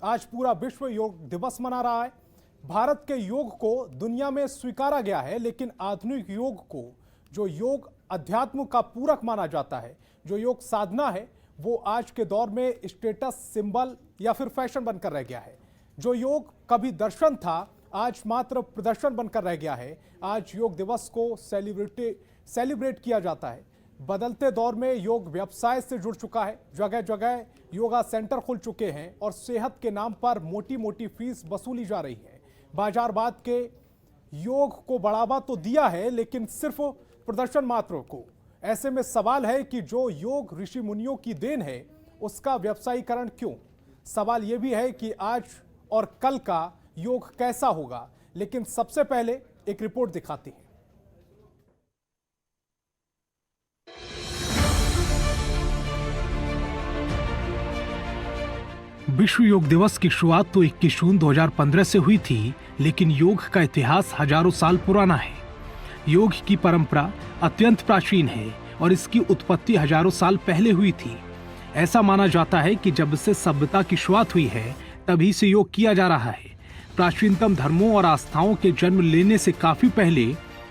आज पूरा विश्व योग दिवस मना रहा है। भारत के योग को दुनिया में स्वीकारा गया है, लेकिन आधुनिक योग को, जो योग अध्यात्म का पूरक माना जाता है, जो योग साधना है, वो आज के दौर में स्टेटस सिंबल या फिर फैशन बनकर रह गया है। जो योग कभी दर्शन था, आज मात्र प्रदर्शन बनकर रह गया है। आज योग दिवस को सेलिब्रेट किया जाता है। बदलते दौर में योग व्यवसाय से जुड़ चुका है। जगह जगह योगा सेंटर खुल चुके हैं और सेहत के नाम पर मोटी मोटी फीस वसूली जा रही है। बाजारवाद के योग को बढ़ावा तो दिया है, लेकिन सिर्फ प्रदर्शन मात्र को। ऐसे में सवाल है कि जो योग ऋषि मुनियों की देन है, उसका व्यवसायीकरण क्यों? सवाल यह भी है कि आज और कल का योग कैसा होगा। लेकिन सबसे पहले एक रिपोर्ट दिखाती है। विश्व योग दिवस की शुरुआत तो 21 जून 2015 से हुई थी, लेकिन योग का इतिहास हजारों साल पुराना है। योग की परंपरा अत्यंत प्राचीन है और इसकी उत्पत्ति हजारों साल पहले हुई थी। ऐसा माना जाता है कि जब से सभ्यता की शुरुआत हुई है, तभी से योग किया जा रहा है। प्राचीनतम धर्मों और आस्थाओं के जन्म लेने से काफी पहले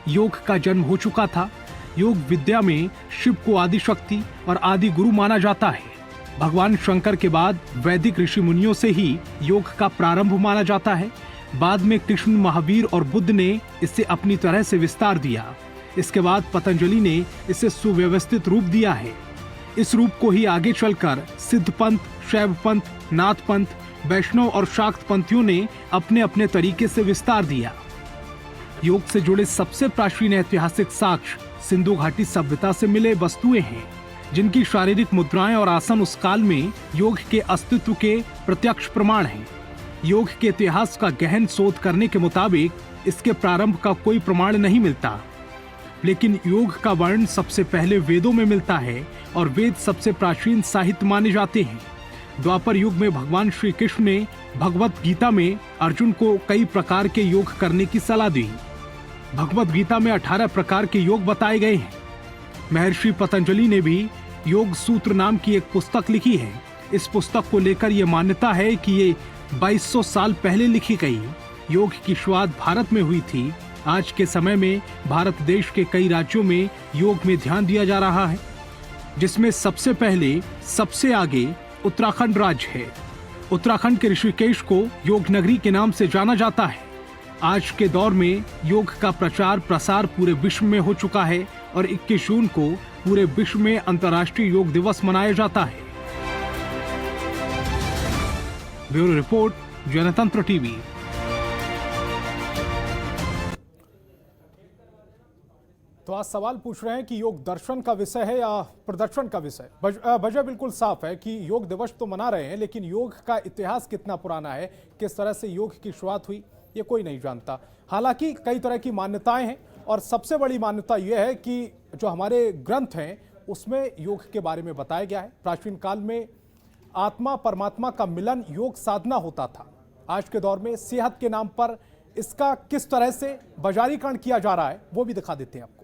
योग का जन्म हो चुका था। योग विद्या में शिव को आदि शक्ति और आदि गुरु माना जाता है। भगवान शंकर के बाद वैदिक ऋषि मुनियों से ही योग का प्रारंभ माना जाता है। बाद में कृष्ण, महावीर और बुद्ध ने इसे अपनी तरह से विस्तार दिया। इसके बाद पतंजलि ने इसे सुव्यवस्थित रूप दिया है। इस रूप को ही आगे चलकर सिद्ध पंथ, शैव पंथ, नाथ पंथ, वैष्णव और शाक्त पंथियों ने अपने अपने तरीके से विस्तार दिया। योग से जुड़े सबसे प्राचीन ऐतिहासिक साक्ष्य सिंधु घाटी सभ्यता से मिले वस्तुएं हैं, जिनकी शारीरिक मुद्राएं और आसन उस काल में योग के अस्तित्व के प्रत्यक्ष प्रमाण हैं। योग के इतिहास का गहन शोध करने के मुताबिक इसके प्रारंभ का कोई प्रमाण नहीं मिलता, लेकिन योग का वर्णन सबसे पहले वेदों में मिलता है और वेद सबसे प्राचीन साहित्य माने जाते हैं। द्वापर युग में भगवान श्री कृष्ण ने भगवत गीता में अर्जुन को कई प्रकार के योग करने की सलाह दी। भगवत गीता में 18 प्रकार के योग बताए गए हैं। महर्षि पतंजलि ने भी योग सूत्र नाम की एक पुस्तक लिखी है। इस पुस्तक को लेकर यह मान्यता है कि ये 2200 साल पहले लिखी गई। योग की शुरुआत भारत में हुई थी। आज के समय में भारत देश के कई राज्यों में योग में ध्यान दिया जा रहा है, जिसमें सबसे पहले सबसे आगे उत्तराखंड राज्य है। उत्तराखंड के ऋषिकेश को योग नगरी के नाम से जाना जाता है। आज के दौर में योग का प्रचार प्रसार पूरे विश्व में हो चुका है और 21 जून को पूरे विश्व में अंतर्राष्ट्रीय योग दिवस मनाया जाता है। ब्यूरो रिपोर्ट, जनतंत्र टीवी। तो आज सवाल पूछ रहे हैं कि योग दर्शन का विषय है या प्रदर्शन का विषय। वजह बिल्कुल साफ है कि योग दिवस तो मना रहे हैं, लेकिन योग का इतिहास कितना पुराना है, किस तरह से योग की शुरुआत हुई, ये कोई नहीं जानता। हालांकि कई तरह की मान्यताएं हैं और सबसे बड़ी मान्यता यह है कि जो हमारे ग्रंथ हैं उसमें योग के बारे में बताया गया है। प्राचीन काल में आत्मा परमात्मा का मिलन योग साधना होता था। आज के दौर में सेहत के नाम पर इसका किस तरह से बाजारीकरण किया जा रहा है, वो भी दिखा देते हैं आपको।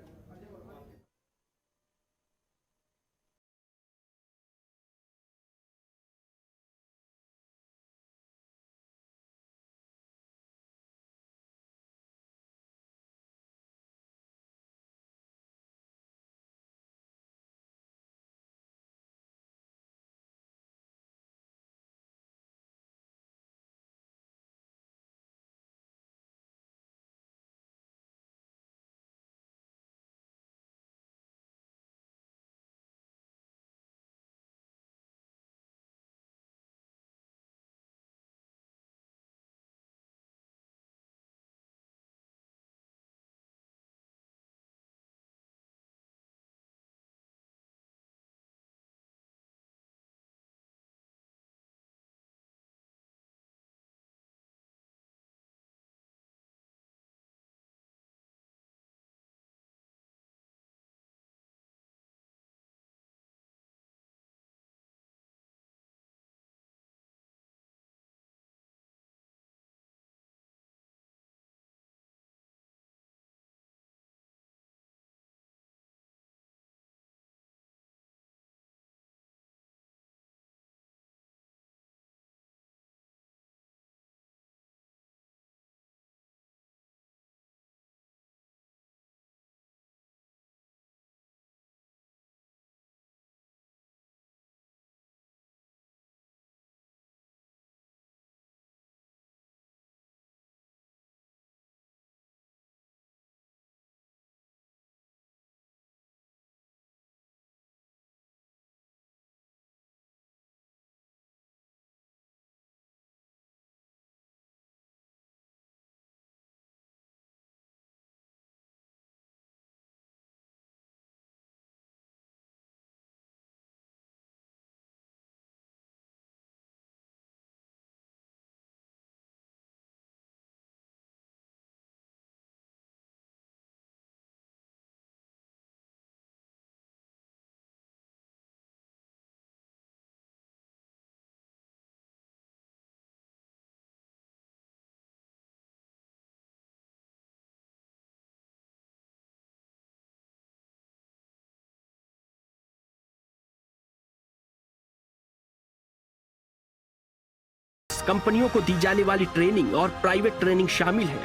कंपनियों को दी जाने वाली ट्रेनिंग और प्राइवेट ट्रेनिंग शामिल है।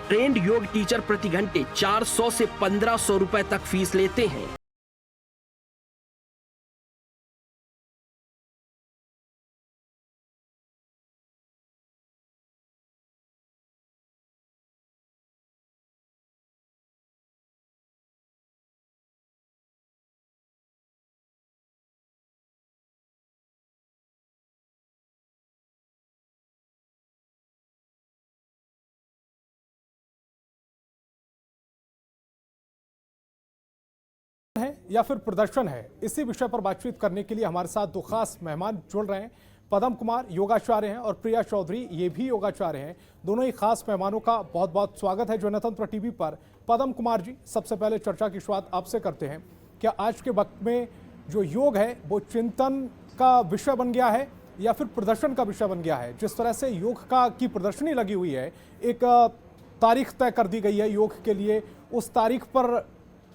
ट्रेंड योग टीचर प्रति घंटे 400 से 1500 रुपए तक फीस लेते हैं। है या फिर प्रदर्शन है, इसी विषय पर बातचीत करने के लिए हमारे साथ दो खास मेहमान जुड़ रहे हैं। पदम कुमार योगाचार्य हैं और प्रिया चौधरी ये भी योगाचार्य हैं। दोनों ही खास मेहमानों का बहुत बहुत स्वागत है जनतंत्र टीवी पर। पदम कुमार जी, सबसे पहले चर्चा की शुरुआत आपसे करते हैं। क्या आज के वक्त में जो योग है वो चिंतन का विषय बन गया है या फिर प्रदर्शन का विषय बन गया है? जिस तरह से योग की प्रदर्शनी लगी हुई है, एक तारीख तय कर दी गई है योग के लिए, उस तारीख पर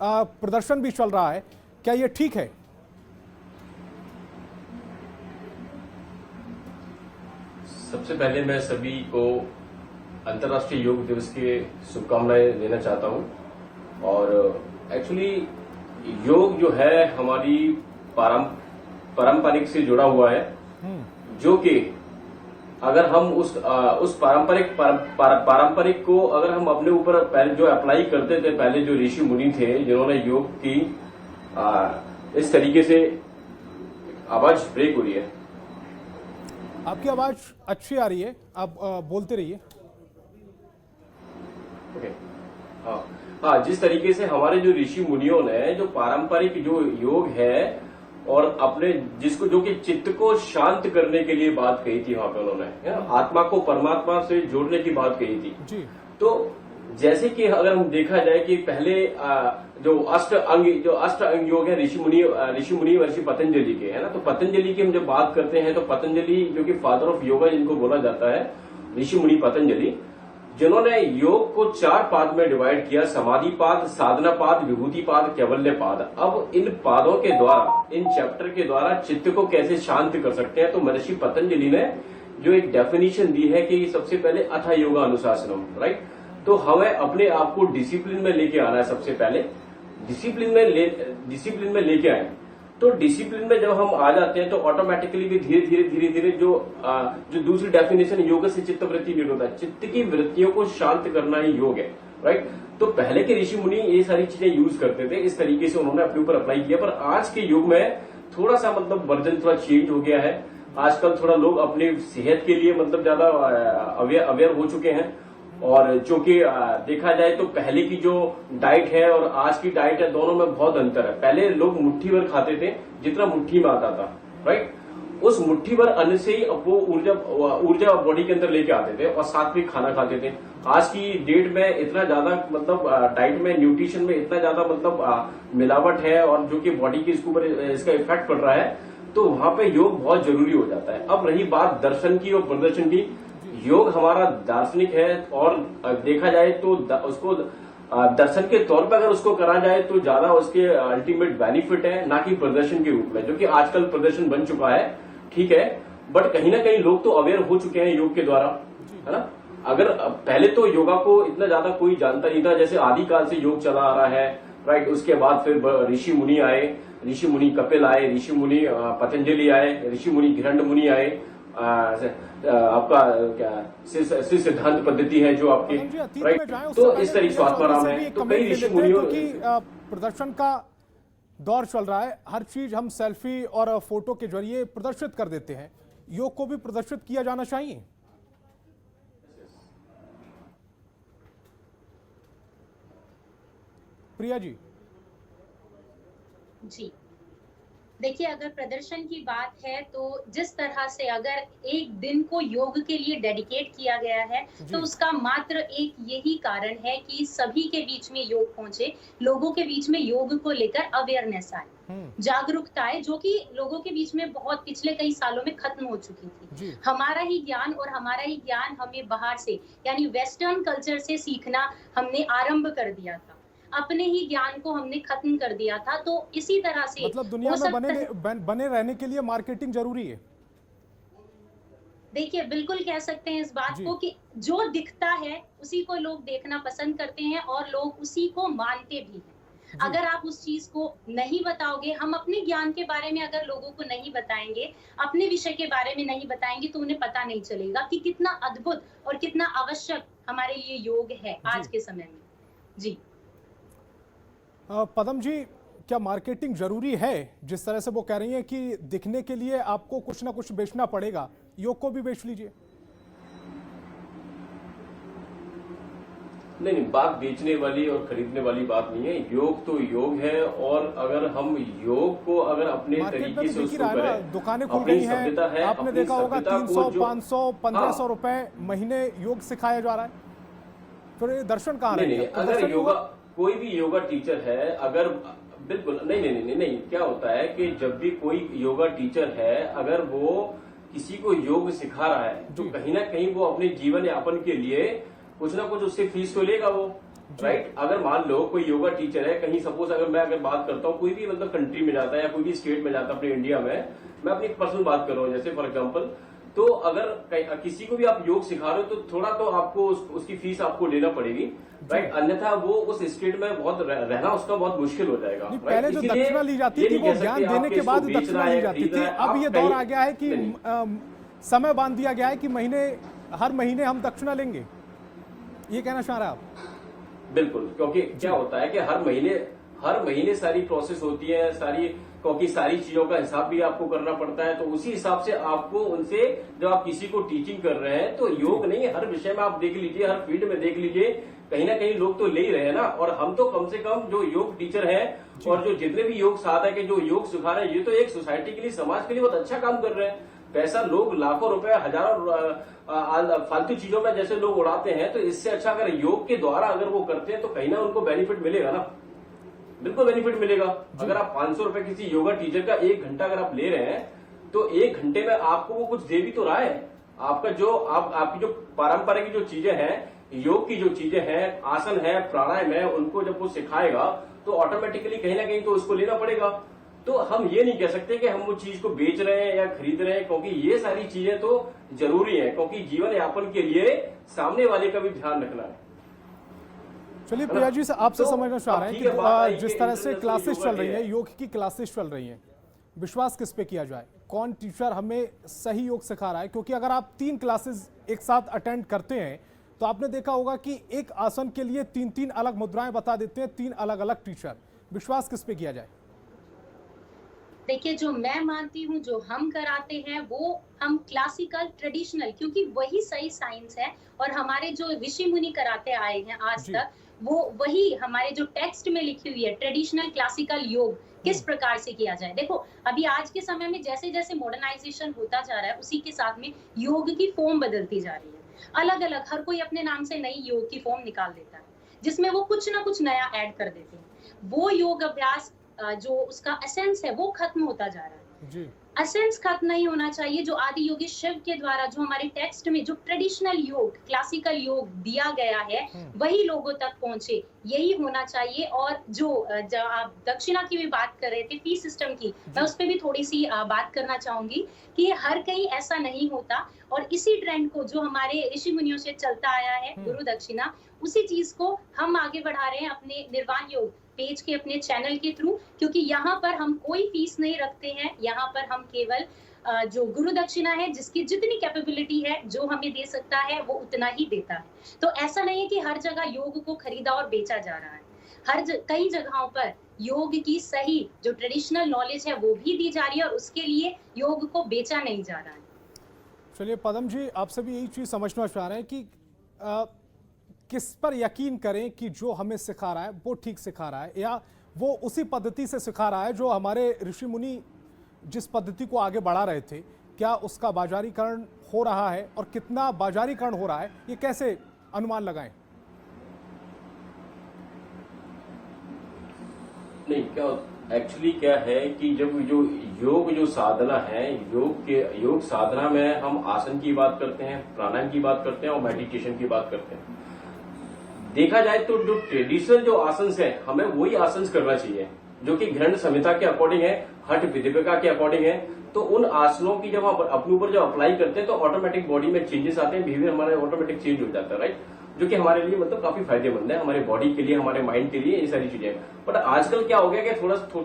प्रदर्शन भी चल रहा है, क्या ये ठीक है? सबसे पहले मैं सभी को अंतर्राष्ट्रीय योग दिवस की शुभकामनाएं देना चाहता हूं। और एक्चुअली योग जो है हमारी पारंपरिक से जुड़ा हुआ है, जो कि अगर हम उस पारंपरिक को अगर हम अपने ऊपर पहले जो अप्लाई करते थे, पहले जो ऋषि मुनि थे जिन्होंने योग की, इस तरीके से आवाज ब्रेक हो रही है। आपकी आवाज अच्छी आ रही है, आप बोलते रहिए। ओके, हाँ, जिस तरीके से हमारे जो ऋषि मुनियों ने जो पारंपरिक जो योग है और अपने जिसको जो कि चित्त को शांत करने के लिए बात कही थी, वहां पे उन्होंने आत्मा को परमात्मा से जोड़ने की बात कही थी जी। तो जैसे कि अगर हम देखा जाए कि पहले जो अष्ट अंग योग है ऋषि मुनि ऋषि पतंजलि के, है ना, तो पतंजलि की हम जब बात करते हैं तो पतंजलि जो कि फादर ऑफ योगा जिनको बोला जाता है, ऋषि मुनि पतंजलि, जिन्होंने योग को 4 पाद में डिवाइड किया: समाधि पाद, साधना पाद, विभूति पाद, कैवल्य पाद। अब इन पादों के द्वारा, इन चैप्टर के द्वारा चित्त को कैसे शांत कर सकते हैं, तो महर्षि पतंजलि ने जो एक डेफिनेशन दी है कि सबसे पहले अथा योगा अनुशासनम, राइट। तो हमें अपने आप को डिसिप्लिन में लेके आना है। सबसे पहले डिसिप्लिन में लेके आए, तो डिसिप्लिन में जब हम आ जाते हैं तो ऑटोमेटिकली भी धीरे धीरे जो दूसरी डेफिनेशन योग से चित्त वृत्ति निरोध है, चित्त की वृत्तियों को शांत करना ही योग है, राइट। तो पहले के ऋषि मुनि ये सारी चीजें यूज करते थे, इस तरीके से उन्होंने अपने ऊपर अप्लाई किया। पर आज के युग में थोड़ा सा मतलब वर्जन थोड़ा चेंज हो गया है। आजकल थोड़ा लोग अपने सेहत के लिए मतलब ज्यादा अवेयर हो चुके हैं। और जो कि देखा जाए तो पहले की जो डाइट है और आज की डाइट है, दोनों में बहुत अंतर है। पहले लोग मुट्ठी भर खाते थे, जितना मुट्ठी में आता था, राइट। उस मुट्ठी भर अन्न से ही वो ऊर्जा बॉडी के अंदर लेके आते थे और साथ में खाना खाते थे। आज की डेट में इतना ज्यादा मतलब डाइट में, न्यूट्रिशन में इतना ज्यादा मतलब मिलावट है और जो कि बॉडी के इसके ऊपर इसका इफेक्ट पड़ रहा है, तो वहां पे योग बहुत जरूरी हो जाता है। अब रही बात दर्शन की और प्रदर्शन की, योग हमारा दार्शनिक है और देखा जाए तो उसको दर्शन के तौर पर अगर उसको करा जाए तो ज्यादा उसके अल्टीमेट बेनिफिट है, ना कि प्रदर्शन के रूप में, जो कि आजकल प्रदर्शन बन चुका है, ठीक है। बट कहीं ना कहीं लोग तो अवेयर हो चुके हैं योग के द्वारा, है ना। अगर पहले तो योगा को इतना ज्यादा कोई जानता नहीं था, जैसे आदिकाल से योग चला आ रहा है, राइट। उसके बाद फिर ऋषि मुनि आए, ऋषि मुनि कपिल आए, ऋषि मुनि पतंजलि आए, ऋषि मुनि घिरंड मुनि आए, आपका क्या श्री सिद्धांत पद्धति है जो आपकी, राइट। तो इस तरीके से आत्माराम है, तो कई ऋषि मुनियों प्रदर्शन का दौर चल रहा है। हर चीज हम सेल्फी और फोटो के जरिए प्रदर्शित कर देते हैं, योग को भी प्रदर्शित किया जाना चाहिए। प्रिया जी। जी देखिए, अगर प्रदर्शन की बात है तो जिस तरह से अगर एक दिन को योग के लिए डेडिकेट किया गया है, तो उसका मात्र एक यही कारण है कि सभी के बीच में योग पहुंचे, लोगों के बीच में योग को लेकर अवेयरनेस आए, जागरूकता आए, जो कि लोगों के बीच में बहुत पिछले कई सालों में खत्म हो चुकी थी। हमारा ही ज्ञान हमें बाहर से यानी वेस्टर्न कल्चर से सीखना हमने आरंभ कर दिया था, अपने ही ज्ञान को हमने खत्म कर दिया था। तो इसी तरह से मतलब दुनिया में बने रहने के लिए मार्केटिंग जरूरी है। देखिए, बिल्कुल कह सकते हैं इस बात जी। को कि जो दिखता है उसी को लोग देखना पसंद करते हैं और लोग उसी को मानते भी हैं। जी। अगर आप उस चीज को नहीं बताओगे, हम अपने ज्ञान के बारे में अगर लोगों को नहीं बताएंगे, अपने विषय के बारे में नहीं बताएंगे, तो उन्हें पता नहीं चलेगा कि कितना अद्भुत और कितना आवश्यक हमारे लिए योग है आज जी। के समय में। जी। पदम जी, क्या मार्केटिंग जरूरी है? जिस तरह से वो कह रही हैं कि दिखने के लिए आपको कुछ ना कुछ बेचना पड़ेगा, योग को भी बेच लीजिए। नहीं, बात बेचने वाली और खरीदने वाली बात नहीं है। योग तो योग है, और अगर हम योग को अगर अपने मार्केट में तरीके तो से दिख ही उसको रहा है ना, करें, दुकानें खुल अपनी गई सभ्यता हैं। आपने अपनी देखा होगा सभ्यता 300, को जो 500, 1500 हाँ, रुपए महीने योग सिखाया जा रहा है। फिर ये दर्शन कहाँ रह नहीं, गया? तो अगर दर्शन योगा, हुआ? कोई भी योगा टीचर है, अगर बिल्कुल नहीं, क्या होता है कि जब भी कोई योगा टीचर है, अगर वो किसी को योग सिखा रहा है, तो जी। कहीं ना कहीं वो अपने जीवन यापन के लिए कुछ ना कुछ उससे फीस तो लेगा वो, राइट। अगर मान लो कोई योगा टीचर है, कहीं सपोज अगर बात करता हूँ, कोई भी मतलब कंट्री में जाता है या कोई भी स्टेट में जाता है अपने इंडिया में, मैं अपनी पर्सनल बात कर रहा हूँ, जैसे फॉर एग्जांपल, तो अगर किसी को भी आप योग सिखा रहे हो, तो थोड़ा तो आपको उसकी फीस आपको लेना पड़ेगी, राइट। अन्यथा वो उस स्टेट में बहुत रहना उसका बहुत मुश्किल हो जाएगा। नहीं, पहले जो दक्षिणा ली जाती थी वो ज्ञान देने के बाद दक्षिणा ली जाती थी। अब ये दौर आ गया है कि समय बांध दिया गया है कि हर महीने हम दक्षिणा लेंगे, ये कहना चाह रहे हैं आप? बिल्कुल, क्योंकि क्या होता है कि हर महीने सारी प्रोसेस होती है, क्योंकि सारी चीजों का हिसाब भी आपको करना पड़ता है, तो उसी हिसाब से आपको उनसे, जब आप किसी को टीचिंग कर रहे हैं, तो योग नहीं, हर विषय में आप देख लीजिए, हर फील्ड में देख लीजिए, कहीं ना कहीं लोग तो ले ही रहे हैं ना। और हम तो कम से कम जो योग टीचर हैं और जो जितने भी योग साधक है, जो योग सिखा रहे हैं, ये तो एक सोसाइटी के लिए, समाज के लिए बहुत अच्छा काम कर रहे हैं। पैसा लोग लाखों रुपए, हजारों फालतू चीजों में जैसे लोग उड़ाते हैं, तो इससे अच्छा अगर योग के द्वारा अगर वो करते हैं, तो कहीं ना उनको बेनिफिट मिलेगा ना, बिल्कुल बेनिफिट मिलेगा। अगर आप 500 रुपए किसी योगा टीचर का 1 घंटा अगर आप ले रहे हैं, तो 1 घंटे में आपको वो कुछ दे भी तो रहा है। आपका जो आपकी जो पारंपरिक जो चीजें हैं, योग की जो चीजें हैं, आसन है, प्राणायाम है, उनको जब वो सिखाएगा, तो ऑटोमेटिकली कहीं ना कहीं तो उसको लेना पड़ेगा। तो हम ये नहीं कह सकते कि हम वो चीज को बेच रहे हैं या खरीद रहे हैं, क्योंकि ये सारी चीजें तो जरूरी है, क्योंकि जीवन यापन के लिए सामने वाले का भी ध्यान रखना है। चलिए प्रिया जी, से आपसे तो समझना चाह रहे हैं कि जिस तरह से क्लासेस चल रही है, योग की क्लासेस चल रही हैं, विश्वास किस पे किया जाए? कौन टीचर हमें सही योग सिखा रहा है? क्योंकि अगर आप 3 क्लासेस एक साथ अटेंड करते हैं, तो आपने देखा होगा कि एक आसन के लिए 3-3 अलग मुद्राएं बता देते हैं 3 अलग अलग टीचर। विश्वास किस पे किया जाए? देखिए, जो मैं मानती हूँ, जो हम कराते हैं, वो हम क्लासिकल ट्रेडिशनल, क्योंकि वही सही साइंस है, और हमारे जो ऋषि मुनि कराते आए हैं आज तक, वो वही हमारे जो टेक्स्ट में लिखी हुई है, ट्रेडिशनल क्लासिकल योग किस प्रकार से किया जाए। देखो, अभी आज के समय में जैसे जैसे मॉडर्नाइजेशन होता जा रहा है, उसी के साथ में योग की फॉर्म बदलती जा रही है। अलग अलग हर कोई अपने नाम से नई योग की फॉर्म निकाल देता है, जिसमें वो कुछ ना कुछ नया ऐड कर देते हैं। वो योग अभ्यास जो उसका एसेंस है, वो खत्म होता जा रहा है जी। एसेंस खत्म नहीं होना चाहिए। जो आदि योगी शिव के द्वारा जो हमारे टेक्स्ट में जो ट्रेडिशनल योग, क्लासिकल योग दिया गया है, वही लोगों तक पहुंचे, यही होना चाहिए। और जो आप दक्षिणा की भी बात कर रहे थे, फीस सिस्टम की, मैं उस पर भी थोड़ी सी बात करना चाहूंगी कि हर कहीं ऐसा नहीं होता, और इसी ट्रेंड को जो हमारे ऋषि मुनियों से चलता आया है, गुरु दक्षिणा, उसी चीज को हम आगे बढ़ा रहे हैं अपने निर्वाण योग पेज के, अपने चैनल के थ्रू, क्योंकि यहाँ पर हम कोई फीस नहीं रखते हैं। यहाँ पर हम केवल जो गुरु दक्षिणा है, जिसकी जितनी कैपेबिलिटी है, जो हमें दे सकता है, वो उतना ही देता है। तो ऐसा नहीं है कि हर जगह योग को खरीदा और बेचा जा रहा है। कई जगहों पर योग की सही जो ट्रेडिशनल नॉलेज है, वो भी दी जा रही है, और उसके लिए योग को बेचा नहीं जा रहा है। चलिए पदम जी, आपसे भी यही चीज समझना चाह रहे हैं कि किस पर यकीन करें कि जो हमें सिखा रहा है वो ठीक सिखा रहा है, या वो उसी पद्धति से सिखा रहा है जो हमारे ऋषि मुनि जिस पद्धति को आगे बढ़ा रहे थे। क्या उसका बाजारीकरण हो रहा है, और कितना बाजारीकरण हो रहा है, ये कैसे अनुमान लगाएं? नहीं, एक्चुअली क्या है कि जब जो साधना है, योग साधना में हम आसन की बात करते हैं, प्राणायाम की बात करते हैं और मेडिटेशन की बात करते हैं। देखा जाए तो जो ट्रेडिशनल जो आसन है, हमें वही आसन करना चाहिए जो कि ग्रंथ संहिता के अकॉर्डिंग है, हठ विधिका के अकॉर्डिंग है। तो उन आसनों की जब हम अपने ऊपर जब अप्लाई करते हैं तो ऑटोमेटिक बॉडी में चेंजेस आते हैं, बिहेवियर हमारा ऑटोमेटिक चेंज हो जाता है, राइट, जो कि हमारे लिए मतलब काफी फायदेमंद है, हमारे बॉडी के लिए, हमारे माइंड के लिए, ये सारी चीजें। बट आजकल क्या हो गया कि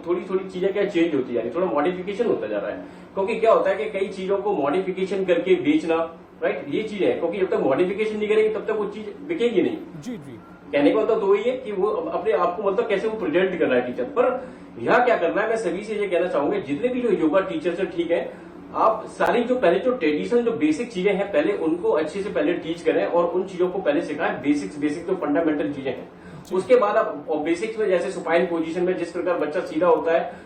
थोड़ी चीजें क्या चेंज होती जा रही है, थोड़ा मॉडिफिकेशन होता जा रहा है, क्योंकि क्या होता है कि कई चीजों को मॉडिफिकेशन करके बेचना, राइट, ये चीज है, क्योंकि जब तक मॉडिफिकेशन नहीं करेंगे तब तक वो चीज बिकेगी नहीं। जी जी, कहने का मतलब तो वही है कि वो अपने आप को मतलब कैसे वो प्रेजेंट कर रहा है टीचर। पर यहाँ क्या करना है, मैं सभी से ये कहना चाहूंगा, जितने भी जो योगा टीचर्स है, ठीक है, आप सारी जो पहले जो ट्रेडिशनल जो बेसिक चीजें हैं पहले उनको अच्छे से पहले टीच करें और उन चीजों को पहले सिखाएं, बेसिक जो फंडामेंटल चीजें हैं। उसके बाद आप बेसिक्स में जैसे सुपाइन पोजीशन में जिस प्रकार बच्चा सीधा होता है,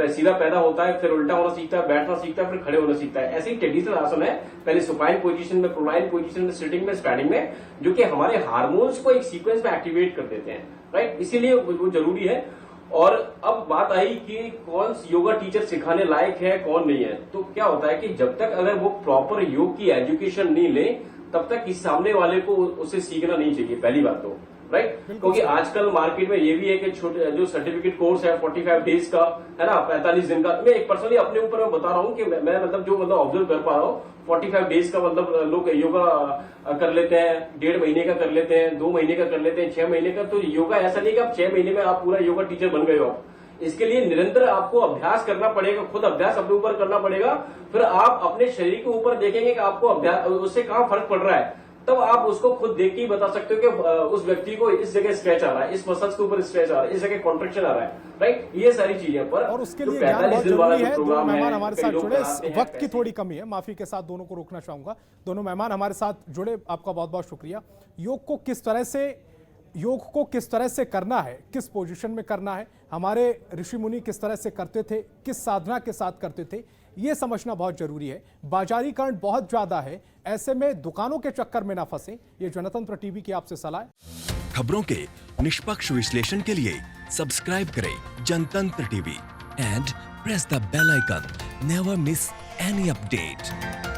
सीधा पैदा होता है, फिर उल्टा होना सीखता है, बैठना सीखता है, फिर खड़े होना सीखता है, ऐसे ही ट्रेडिशनल आसन है, पहले सुपाइन पोजीशन में, प्रोलाइन पोजीशन में, सिटिंग में, स्टैंडिंग में, जो कि हमारे हार्मोन्स को एक सीक्वेंस में एक्टिवेट कर देते हैं, राइट, इसीलिए वो जरूरी है। और अब बात आई कि कौन योगा टीचर सिखाने लायक है, कौन नहीं है। तो क्या होता है कि जब तक अगर वो प्रॉपर योग की एजुकेशन नहीं ले तब तक इस सामने वाले को उससे सीखना नहीं चाहिए, पहली बात तो, राइट, क्योंकि आजकल मार्केट में ये भी है कि छोटे जो सर्टिफिकेट कोर्स है 45 डेज का है ना, 45 दिन का। मैं एक पर्सनली अपने ऊपर मैं बता रहा हूँ कि मैं मतलब जो मतलब ऑब्जर्व कर पा रहा हूँ, 45 डेज का मतलब लोग योगा कर लेते हैं, 1.5 महीने का कर लेते हैं, 2 महीने का कर लेते हैं, 6 महीने का। तो योगा ऐसा नहीं कि आप 6 महीने में आप पूरा योगा टीचर बन गए हो। इसके लिए निरंतर आपको अभ्यास करना पड़ेगा, खुद अभ्यास अपने ऊपर करना पड़ेगा, फिर आप अपने शरीर के ऊपर देखेंगे कि आपको अभ्यास उससे कहाँ फर्क पड़ रहा है, तब आप उसको खुद देख के ही बता सकते हो कि उस व्यक्ति को इस जगह स्ट्रेच आ रहा है, इस मसल्स के ऊपर स्ट्रेच आ रहा है, इस जगह कॉन्ट्रैक्शन आ रहा है, राइट, ये सारी चीजें। पर और उसके लिए ज्ञान बहुत जरूरी है। दोनों मेहमान हमारे साथ जुड़े, वक्त की थोड़ी कमी है, माफी के साथ दोनों को रोकना चाहूंगा। दोनों मेहमान हमारे साथ जुड़े, आपका बहुत बहुत शुक्रिया। योग को किस तरह से करना है, किस पोजीशन में करना है, हमारे ऋषि मुनि किस तरह से करते थे, किस साधना के साथ करते थे, ये समझना बहुत जरूरी है। बाजारीकरण बहुत ज्यादा है, ऐसे में दुकानों के चक्कर में ना फंसे, ये जनतंत्र टीवी की आपसे सलाह है। खबरों के निष्पक्ष विश्लेषण के लिए सब्सक्राइब करें Jantantra TV and press the bell icon. Never miss any update.